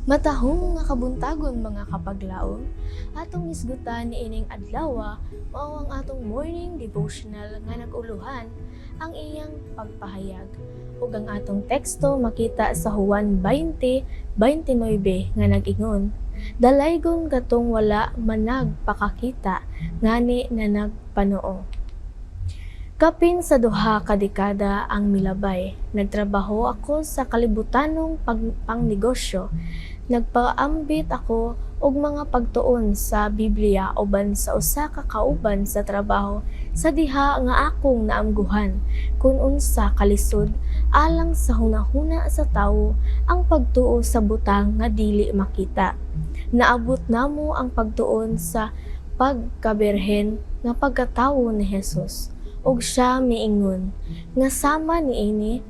Matahong nga kabuntagon mga kapaglaom, atong isgutan ni ining adlaw mao ang atong morning devotional nga naguluhan ang iyang pagpahayag. Ug ang atong teksto makita sa Juan 20:29 nga nag-ingon, dalaygon katong wala managpakakita ngani na nagpanoo. Kapin sa duha ka dekada ang milabay, nagtrabaho ako sa kalibutanong pangnegosyo. Nagpaambit ako og mga pagtuon sa Biblia uban sa usa ka kauban sa trabaho sa diha nga akong naamguhan kun unsa kalisod alang sa hunahuna sa tawo ang pagtuo sa butang nga dili makita. Naabot namo ang pagtuon sa pagkabirhen nga pagkatawo ni Hesus. Og siya miingon nga sama niini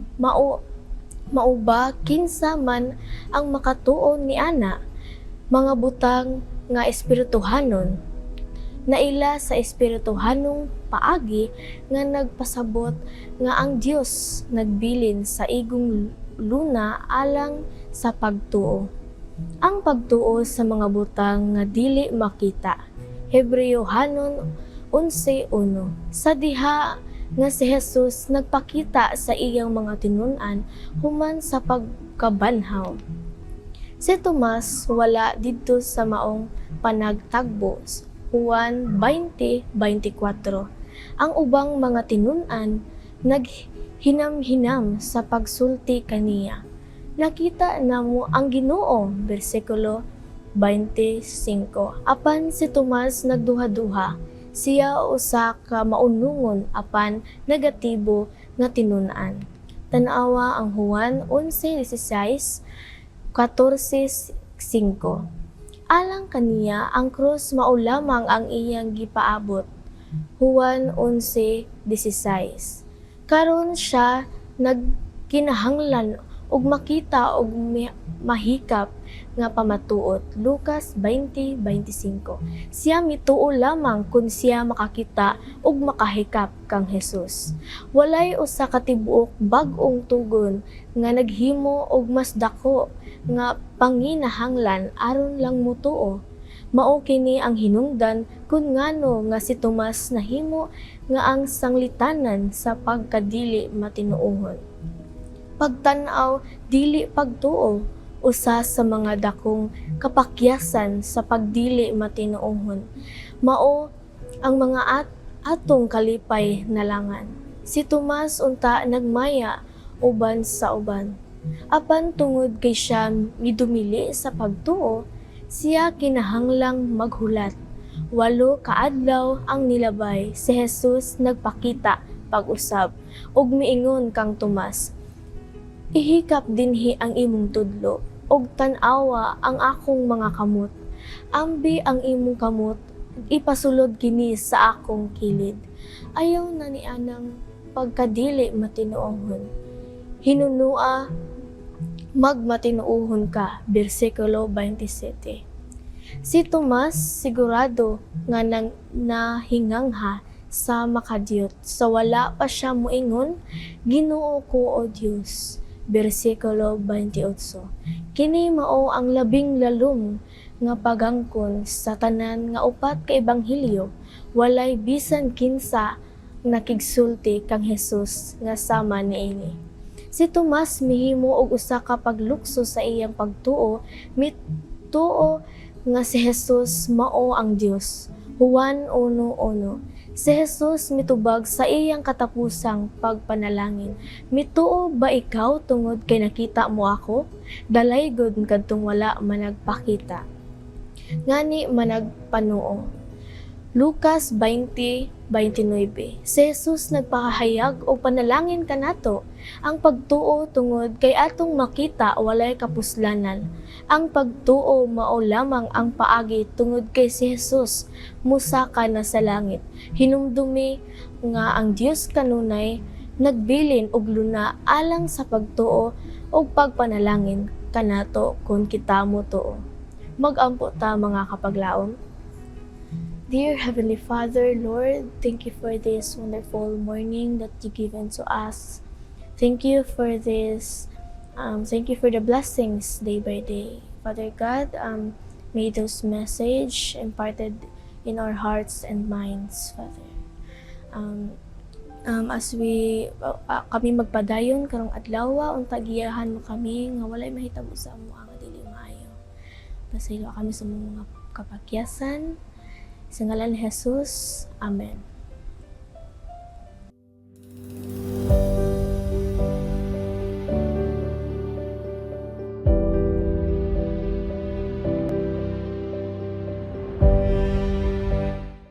mauba kinsa man ang makatuon ni ana mga butang nga espirituhanon naila sa espirituhanong paagi nga nagpasabot nga ang Dios nagbilin sa igong luna alang sa pagtuo. Ang pagtuo sa mga butang nga dili makita. Hebreyohanon 11:1. Sa diha nga si Jesus nagpakita sa iyang mga tinun-an human sa pagkabanhaw. Si Tomas wala didto sa maong panagtagbo. Juan 20:24. Ang ubang mga tinun-an naghinam-hinam sa pagsulti kaniya. Nakita namo ang Ginoo, bersikulo 25. Apan si Tomas nagduha-duha. Siya usa ka maunungon apan negatibo nga tinun-an. Tan-awa ang Juan 11:16, 14:5. Alang kaniya ang krus mao lamang ang iyang gipaabot. Juan 11:16. Karon siya nagkinahanglan og makita og mahikap nga pamatuot. Lucas 20:25. Siya mituo lamang kun siya makakita ug makahikap kang Hesus. Walay usa ka tibuok bag-ong tugon nga naghimo og mas dako nga panginahanglan aron lang mutuo. Mao kini ang hinungdan kun ngano nga si Tomas nahimo nga ang sanglitanan sa pagkadili matinuohon. Pagtan-aw dili pagtuo, usa sa mga dakong kapakyasan sa pagdili matinuohon. Mao ang mga atong kalipay nalangan. Si Tomas unta nagmaya uban sa uban. Apan tungod kay siya midumili sa pagtuo, siya kinahanglang maghulat. 8 kaadlaw ang nilabay, si Jesus nagpakita pag-usab ug miingon kang Tomas, ihikap dinhi ang imong tudlo, og tan-awa ang akong mga kamot. Ambi ang imong kamot, ipasulod kini sa akong kilid. Ayaw na ni anang pagkadili matinuohon. Hinunua, magmatinuohon ka, bersikulo 27. Si Tomas sigurado nga nang nahingangha sa makadiyot, sa wala pa siya moingon, Ginoo ko o Dios. Bersikulo 28. Kini mao ang labing lalom nga pagangkon sa tanan nga upat ka ebanghelyo, walay bisan kinsa nakigsulti kang Hesus nga sama niini. Si Tomas mihimo og usa ka paglukso sa iyang pagtuo, mituo nga si Jesus mao ang Dios. Juan 1:1. Si Jesus mitubag sa iyang katapusang pagpanalangin. Mituo ba ikaw tungod kay nakita mo ako? Dalaygon kadtong wala managpakita. Ngani managpanuo. Lucas 20:29. Si Jesus nagpakahayag og panalangin kanato. Ang pagtuo tungod kay atong makita walay kapuslanan. Ang pagtuo mao lamang ang paagi tungod kay si Jesus musaka na sa langit. Hinumdumi nga ang Dios kanunay nagbilin og luna alang sa pagtuo og pagpanalangin kanato kun kita mo tuo. Mag-ampo ta mga kapaglaom. Dear Heavenly Father, Lord, thank you for this wonderful morning that you given to us. Thank you for this Thank you for the blessings day by day. Father God, may those message imparted in our hearts and minds, Father. As kami magpadayon karong adlaw, unta giyahan mo kami nga walay mahitabo sa amo nga dili maayo. Pasaylo kami sa mga kapakyasan. Sa ngalan ni Jesus. Amen.